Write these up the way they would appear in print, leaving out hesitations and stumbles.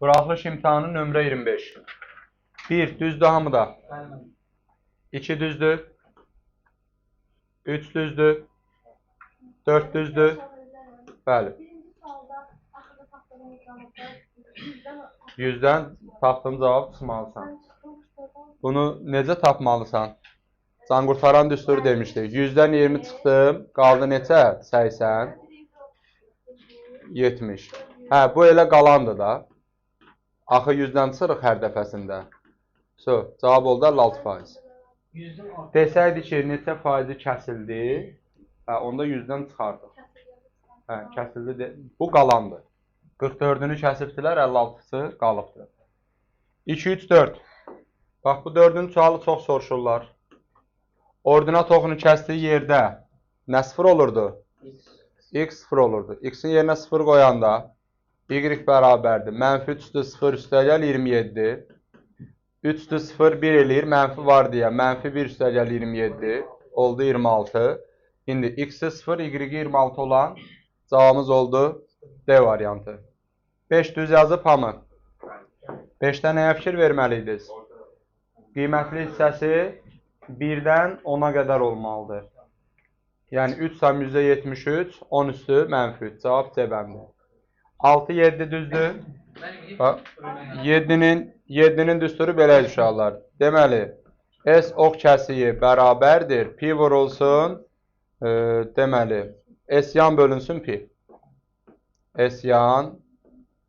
Buraxılış imtahanı nömrə 25. 1. Düzdür hamıda. 2 düzdür. 3 düzdür. 4 düzdür. Bəli. 100-dən tapdığın cavab çıxmalısan. Bunu necə tapmalısan? Canqurtaran düsturu demişdik. 100-dən 20 çıxdım. Qaldı neçə? 80. 70. Hə, bu elə qalandır da. Axı 100-dən çıxırıq hər dəfəsində. Cavab oldu 56%. Desəydi ki, neçə faizi kəsildi, onda 100-dən çıxardıq. Hə, kəsildi. Bu qalandır. 44-ünü kəsibdilər, 56-sı qalıbdır. 2, 3, 4. Bax, bu 4-ün sualı çox soruşurlar. Ordinat oxunu kəsdiyi yerdə nə 0 olurdu? X 0 olurdu. X-in yerinə 0 qoyanda Y bərabərdir. Mənfi 3-dür 0 üstəgəl 27. 3-dür 0 1 eləyir. Mənfi var deyə. Mənfi 1 üstəgəl 27. Oldu 26. İndi X-i 0, Y-i 26 olan cavabımız oldu D variantı. 5 düz yazıb hamı. 5-də nəyə fikir verməliydiniz? Qiymətli hissəsi 1-dən 10-a qədər olmalıdır. Yəni 3 sam %73, 10 üstü mənfi 3. Cavab C bəndi. 6, 7 düzdür. 7-nin düsturu belədir uşaqlar. Deməli, S ox kəsiyi bərabərdir. Pi vurulsun. Deməli, S yan bölünsün pi. S yan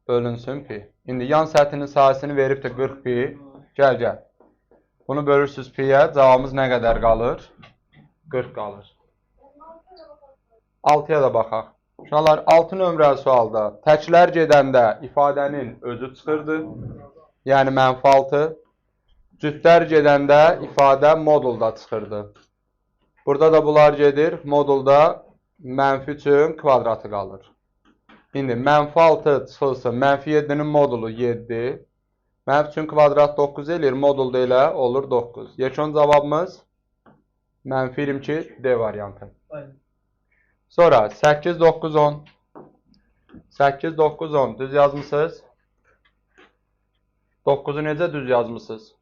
bölünsün pi. İndi yan səthinin sahəsini veribdir 40 pi. Gəl. Bunu bölürsünüz piyə. Cavabımız nə qədər qalır? 40 qalır. 6-ya da baxaq. Uşaqlar, 6 nömrəli sualda təklər gedəndə ifadənin özü çıxırdı. Yəni -6. Cütlər gedəndə ifadə modulda çıxırdı. Burada da bunlar gedir. Modulda -3-ün kvadratı qalır. İndi -6 çıxılsın. -7-nin modulu 7. -3-ün kvadrat 9 eləyir. Modulda elə olur 9. Yekun cavabımız -22 D variantı. Sonra 8, 9, 10. 8, 9, 10 düz yazmışsınız. 9-u necə düz yazmışsınız?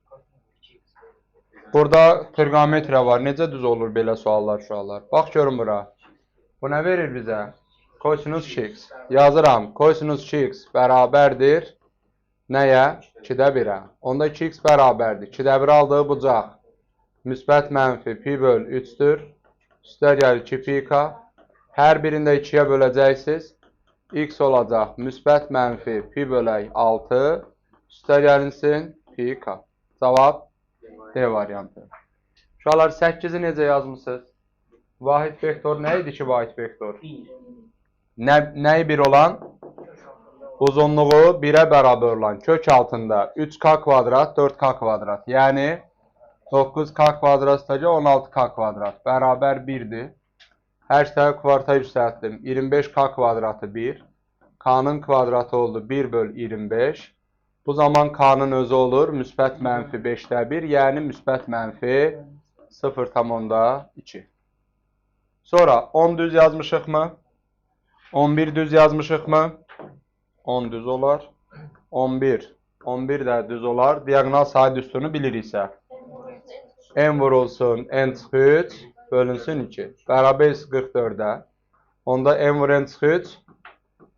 Burada trigonometriya var. Necə düz olur belə suallar uşaqlar? Bax görün bura. Bu nə verir bizə? Kosinus 2x. Yazıram. Kosinus 2x bərabərdir. Nəyə? 2-də 1-ə. Onda 2x bərabərdir. 2-də 1 aldığı bucaq. Müsbət mənfi pi böl 3-dür. Üstə gəlir 2 pi k. Hər birində 2-yə böləcəksiniz. X olacaq. Müsbət mənfi pi bölək 6. Üstə gəlinsin pi k. Cavab D variantı. Uşaqlar 8-i necə yazmışsınız? Vahid vektor nə idi ki vahid vektor? Nəyi 1 olan? Uzunluğu 1-ə bərabər olan kök altında 3k kvadrat, 4k kvadrat. Yəni 9k kvadrat üstəgə 16k kvadrat. Bərabər 1-dir. Hər şeyə kvarta yüksəltdim. 25k kvadratı 1. K'nın kvadratı oldu 1 böl 25. Bu zaman K'nın özü olur müsbət mənfi 5-də 1. Yəni müsbət mənfi 0,2. Sonra 10 düz yazmışıq mı? 11 düz yazmışıq mı? 10 düz olar. 11 də düz olar. Diagonal sayı düsturunu biliriksə. N vurulsun, N çıx 3, bölünsün 2. Bərabər 44-də. Onda N vur N çıx 3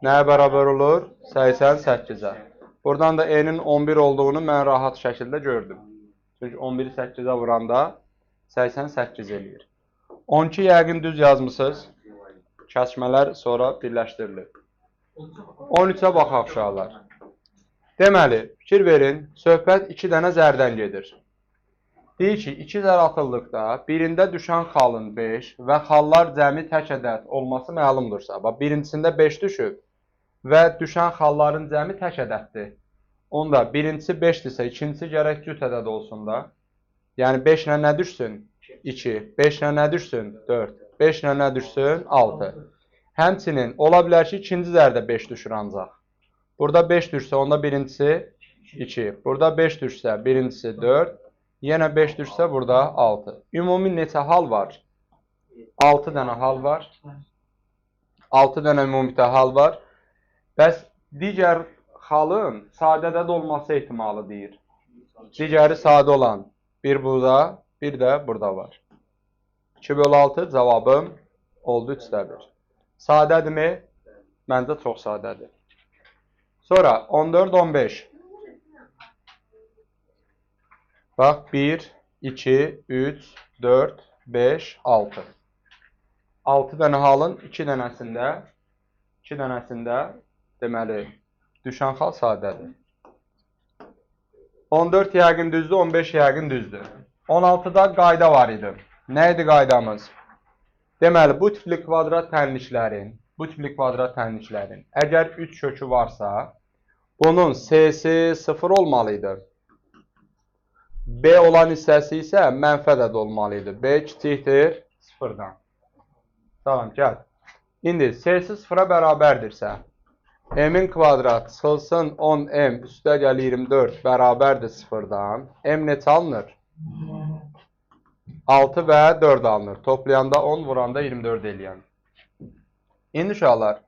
nəyə bərabər olur? 88-ə. Buradan da N'in 11 olduğunu mən rahat şəkildə gördüm. Çünki 11-i 8-ə vuranda 88 eləyir. 12 yəqin düz yazmışsınız. Kəsmələr sonra birləşdirilir. 13-ə baxaq uşaqlar. Deməli, fikir verin, söhbət 2 dənə zərdən gedir. Deyir ki, 2 zər atıldıqda birində düşən xalın 5 və xallar cəmi tək ədəd olması məlumdursa, birincisində 5 düşüb və düşən xalların cəmi tək ədəddir. Onda birincisi 5-dirsə, ikincisi gərək cüt ədəd olsun da. Yəni 5 ilə nə düşsün? 2. 5 ilə nə düşsün? 4. 5 ilə nə düşsün? 6. Həmçinin, ola bilər ki, ikinci zərdə 5 düşür ancaq. Burada 5 düşsə, onda birincisi 2. Burada 5 düşsə, birincisi 4. Yenə 5 düşsə, burada 6. Ümumi neçə hal var? 6 dənə hal var. 6 dənə ümumilikdə hal var. Bəs digər xalın sadədə də olması ehtimalı deyir. Digəri sadə olan. Bir burada, bir də burada var. 2/6 cavabım oldu 3/1. Sadədirmi? Məncə çox sadədir. Sonra 14, 15. Bax, 1, 2, 3, 4, 5, 6. 6 dənə halın 2 dənəsində deməli, düşən xal sadədir. 14 yəqin düzdür, 15 yəqin düzdür. 16-da qayda var idi. Nə idi qaydamız? Deməli, bu tipli kvadrat tənliklərin əgər 3 kökü varsa, bunun S-si 0 olmalıydı. B olan hissəsi isə mənfi ədəd olmalıydı. B kiçikdir 0-dan. Tamam, gəl. İndi S-si 0-a bərabərdirsə, M-in kvadrat çıxılsın 10M üstə gəl 24 bərabərdir 0-dan. M neçə alınır? 6 və 4 alınır. Toplayanda 10, vuranda 24 eləyən. İndi uşaqlar,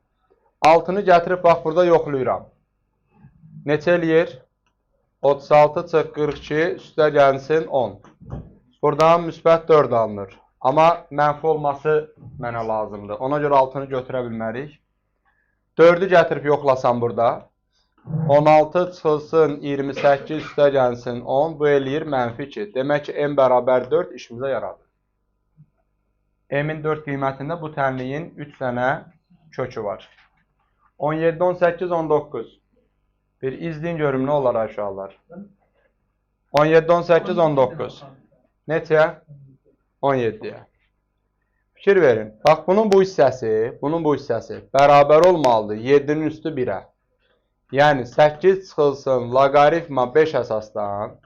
6-nı gətirib bax burada yoxlayıram. Neçə eləyir? 36 çıx 42 üstə gəlsin 10. Buradan müsbət 4 alınır. Amma mənfi olması mənə lazımdır. Ona görə 6-nı götürə bilmərik. 4-ü gətirib yoxlasam burada. 16 çıxılsın 28 üstə gəlsin 10. Bu eləyir mənfi 2. Demək ki, M bərabər 4 işimizə yaradır. M-in 4 qiymətində bu tənliyin 3 dənə kökü var. 17, 18, 19. Bir izləyin görüm nə olar aşağılar. 17, 18, 19. Neçə? 17-yə. Fikir verin. Bax, bunun bu hissəsi bərabər olmalıdır 7-nin üstü 1-ə. Yəni, 8 çıxılsın loqaritma 5 əsasdan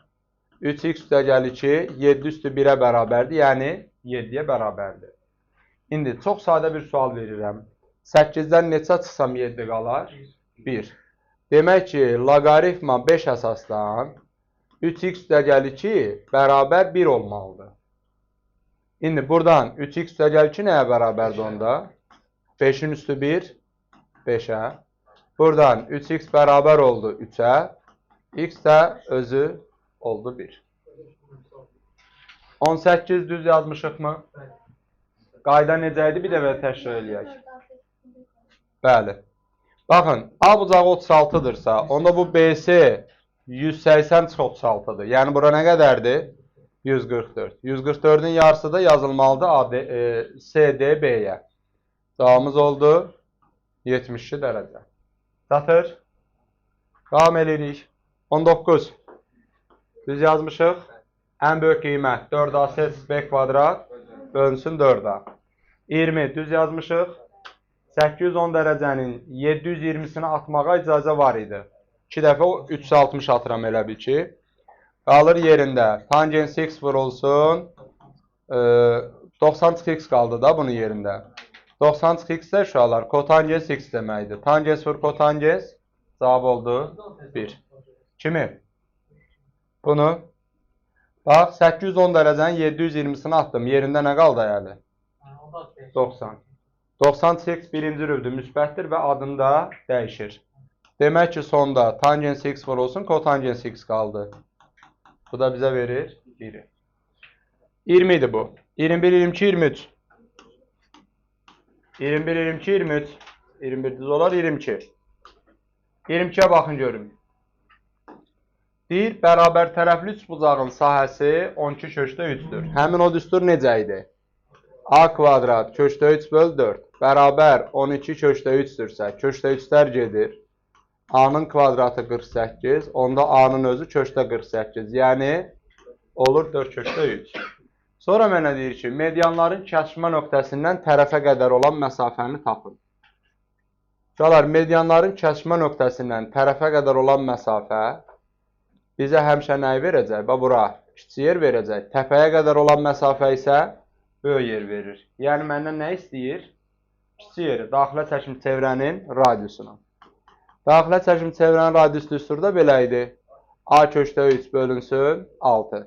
3x üstə gəl 2, 7 üstü 1-ə bərabərdir, yəni 7-yə bərabərdir. İndi çox sadə bir sual verirəm. 8-dən neçə çıxsam 7 qalar? 1. Demək ki, loqaritma 5 əsasdan 3x üstə gəl 2 bərabər 1 olmalıdır. İndi buradan 3x üstə gəl 2 nəyə bərabərdir onda? 5-in üstü 1, 5-ə. Buradan 3x bərabər oldu 3-ə. X də özü oldu 1. 18 düz yazmışıq mı? Qayda necə idi? Bir dəfə təkrar eləyək. Bəli. Baxın, A bucağı 36-dırsa, onda bu BC 180-36-dır. Yəni, bura nə qədərdir? 144. 144-ün yarısı da yazılmalıdır CDB-yə. Cavabımız oldu 72 dərəcə. Çatır. Davam edirik. 19. Düz yazmışıq. Ən böyük qiymət 4AC B kvadrat bölünsün 4A. 20. Düz yazmışıq. 810 dərəcənin 720-sini atmağa icazə var idi. 2 dəfə 360 atıram elə bil ki. Qalır yerində. Tangens x vurulsun. 90x qaldı da bunun yerində. 90x də uşaqlar kotangens x deməkdir. Tangens vur kotangens. Cavab oldu 1. Kimi? Bunu. Bax 810 dərəcənin 720-sini atdım. Yerində nə qaldı əyəli? 90. 90x birinci rüvdür müsbətdir və adında dəyişir. Demək ki, sonda tangens x vurulsun, kotangens x qaldı. Bu da bizə verir 1. 20 idi bu. 21, 22, 23. 21, 22, 23. 21 düz olar 22. 22-yə baxın görün. Bir, bərabər tərəfli üçbucağın sahəsi 12 köşdə 3-dür. Həmin o düstur necə idi? A kvadrat köşdə 3 böl 4 bərabər 12 köşdə 3-dürsə, köşdə 3-lər gedir. A-nın kvadratı 48, onda A-nın özü köşdə 48. Yəni, olur 4 köşdə 3. Sonra mənə deyir ki, medianların kəsişmə nöqtəsindən tərəfə qədər olan məsafəni tapın. Uşaqlar, medianların kəsişmə nöqtəsindən tərəfə qədər olan məsafə bizə həmişə nəyi verəcək? Bax, bura kiçik yer verəcək. Təpəyə qədər olan məsafə isə böyük yer verir. Yəni, məndən nə istəyir? Kiçik yeri, daxilə çəkim çevrənin radiusuna. Daxilə çəkim çevrənin radius düsturda belə idi. A köşdə 3 bölünsün 6.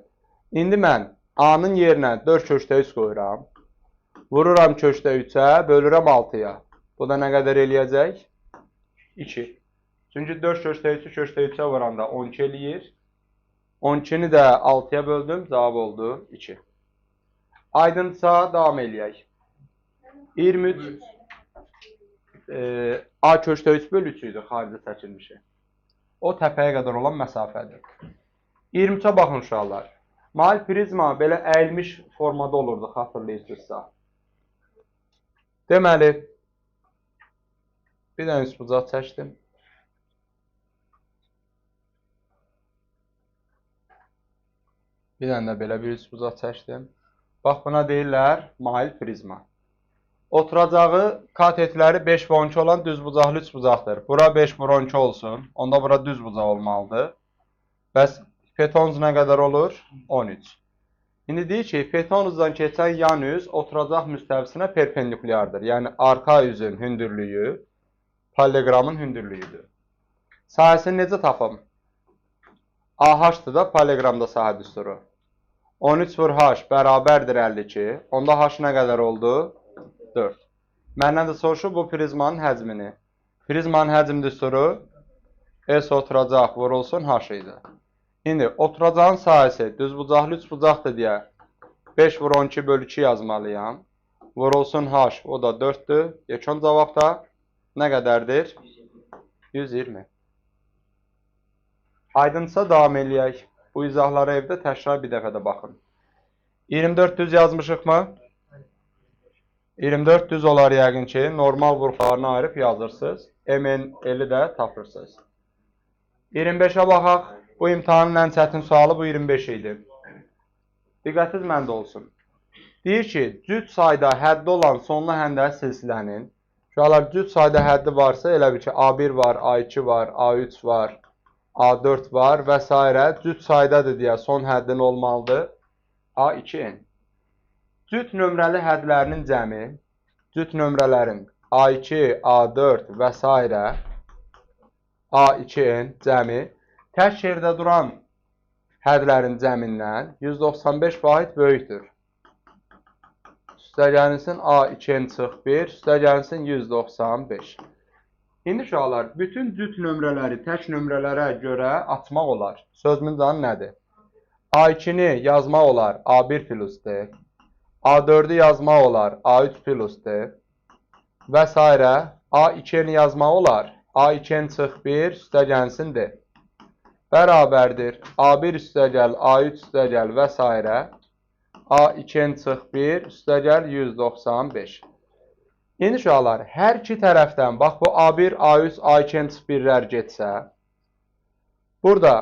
İndi mən A-nın yerinə 4 köşdə 3 qoyuram. Vururam köşdə 3-ə, bölürəm 6-ya. Bu da nə qədər eləyəcək? 2. Çünki 4 köştəyüzü köştəyüzə vuranda 12 eləyir. 12-ni də 6-ya böldüm, cavab oldu 2. Aydınsa davam eləyək. 23 A köştəyüz bölü 3 idi, xarici çəkilmişi. O təpəyə qədər olan məsafədir. 23-ə baxın uşaqlar. Mail prizma belə əyilmiş formada olurdu, xatırlayırsınızsa. Deməli, bir dənə üçbucaq çəkdim. Bir dənə də belə bir üçbucaq çəkdim. Bax, buna deyirlər mail prizma. Oturacağı katetləri 5 və 12 olan düzbucaqlı üçbucaqdır. Bura 5 və 12 olsun. Onda bura düzbucaq olmalıdır. Bəs hipotenuz nə qədər olur? 13. İndi deyir ki, hipotenuzdan keçən yan üz oturacaq müstəvisinə perpendikulyardır. Yəni, arka üzün hündürlüyü paralelogramın hündürlüyüdür. Sahəsini necə tapım? AH-dır da paralelogramda sahə düsturu. 13 vur H bərabərdir 52. Onda H nə qədər oldu? 4. Məndən də soruşur bu prizmanın həcmini. Prizmanın həcm düsturu S oturacaq vurulsun H idi. İndi oturacağın sahəsi düzbucaqlı üçbucaqdır deyə 5 vur 12 bölü 2 yazmalıyam. Vurulsun H o da 4'dür. Yekun cavab da nə qədərdir? 120. Aydınsa davam eləyək. Bu izahlara evdə təkrar bir dəfə də baxın. 24 düz yazmışıq mı? 24 düz olar yəqin ki, normal vurğularını ayırıb yazırsınız. MN50 də tapırsınız. 25-ə baxaq. Bu imtahanın ən çətin sualı bu 25 idi. Diqqətiniz məndə olsun. Deyir ki, cüt sayda həddi olan sonlu həndəl silsilənin, şuralar cüt sayda həddi varsa, elə bir ki, A1 var, A2 var, A3 var, A4 var və s. Cüt saydadır deyə son həddin olmalıdır. A2N. Cüt nömrəli hədlərinin cəmi, cüt nömrələrin A2, A4 və s. A2N cəmi tək yerdə duran hədlərin cəmindən 195 vahid böyükdür. Üstəgənilsin A2N çıx 1, üstəgənilsin 195. İndi uşaqlar, bütün cüt nömrələri tək nömrələrə görə açmaq olar. Sözümün canı nədir? A2-ni yazmaq olar A1 plus D. A4'ü yazmaq olar A3 plus D və s. A2'ni yazmaq olar A2N çıx 1 üstəgənilsin D. Bərabərdir A1 üstəgəl, A3 üstəgəl və s. A2N çıx 1 üstəgəl 195. İndi uşaqlar, hər iki tərəfdən, bax bu A1, A3, A2N çıx 1'lər getsə, burada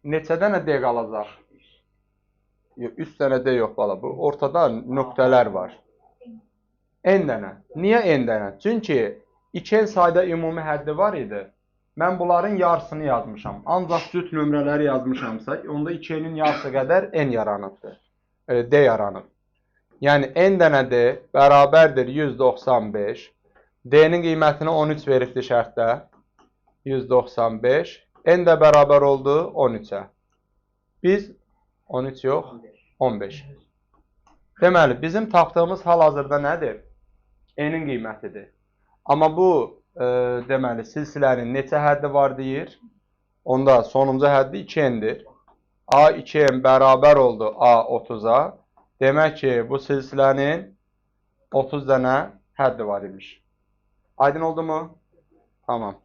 neçə dənə D qalacaq? 3 dənə D yox bala, bu ortada nöqtələr var. N dənə. Niyə N dənə? Çünki 2N sayda ümumi həddi var idi. Mən bunların yarısını yazmışam. Ancaq cüt nömrələri yazmışamsa, onda 2N'in yarısı qədər N yaranıbdır. D yaranıb. Yəni N dənə D bərabərdir 195. D'nin qiymətini 13 veribdi şərtdə. 195. N də bərabər oldu 13'ə. Biz 13 yox, 15. Deməli, bizim tapdığımız hal-hazırda nədir? N'in qiymətidir. Amma bu, deməli, silsilənin neçə həddi var deyir? Onda sonuncu həddi 2N'dir. A2N bərabər oldu A30'a. Demək ki, bu silsilənin 30 dənə həddi var imiş. Aydın oldu mu? Tamam.